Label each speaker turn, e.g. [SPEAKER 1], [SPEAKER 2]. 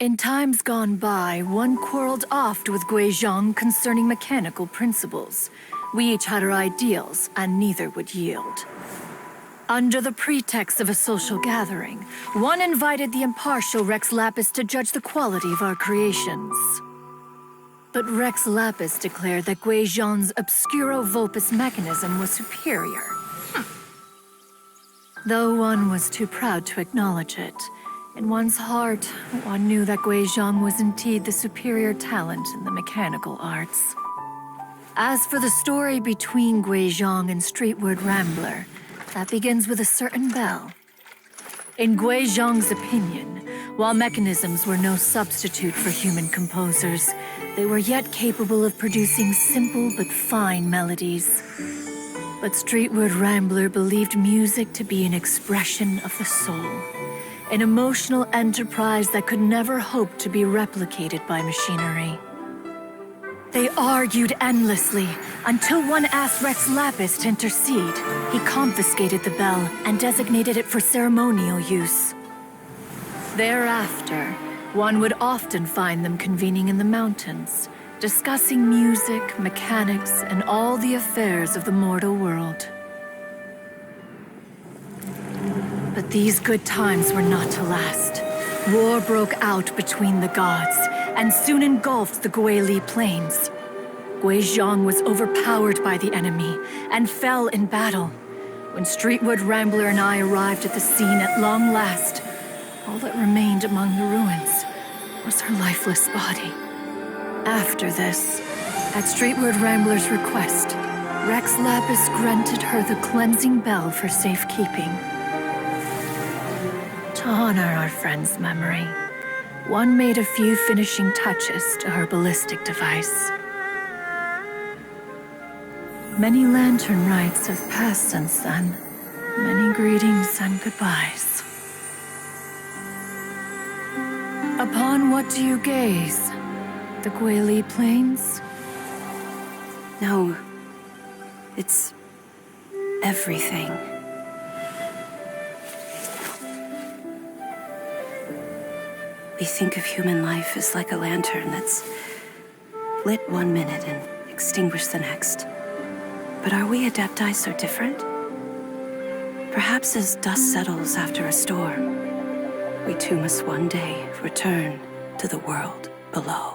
[SPEAKER 1] In times gone by, one quarreled oft with Guizhong concerning mechanical principles. We each had our ideals, and neither would yield. Under the pretext of a social gathering, one invited the impartial Rex Lapis to judge the quality of our creations. But Rex Lapis declared that Guizhong's obscuro vulpus mechanism was superior. Though one was too proud to acknowledge it, in one's heart, one knew that Guizhong was indeed the superior talent in the mechanical arts. As for the story between Guizhong and Streetward Rambler, that begins with a certain bell. In Guizhong's opinion, while mechanisms were no substitute for human composers, they were yet capable of producing simple but fine melodies. But Streetward Rambler believed music to be an expression of the soul, an emotional enterprise that could never hope to be replicated by machinery. They argued endlessly, until one asked Rex Lapis to intercede. He confiscated the bell and designated it for ceremonial use. Thereafter, one would often find them convening in the mountains, discussing music, mechanics, and all the affairs of the mortal world. But these good times were not to last. War broke out between the gods, and soon engulfed the Guili plains. Guizhong was overpowered by the enemy, and fell in battle. When Streetwood Rambler and I arrived at the scene at long last, all that remained among the ruins was her lifeless body. After this, at Streetwood Rambler's request, Rex Lapis granted her the cleansing bell for safekeeping. To honor our friend's memory, one made a few finishing touches to her ballistic device. Many lantern rites have passed since then. Many greetings and goodbyes. Upon what do you gaze? The Guili Plains?
[SPEAKER 2] No. It's everything. We think of human life as like a lantern that's lit one minute and extinguished the next. But are we Adepti so different? Perhaps as dust settles after a storm, we too must one day return to the world below.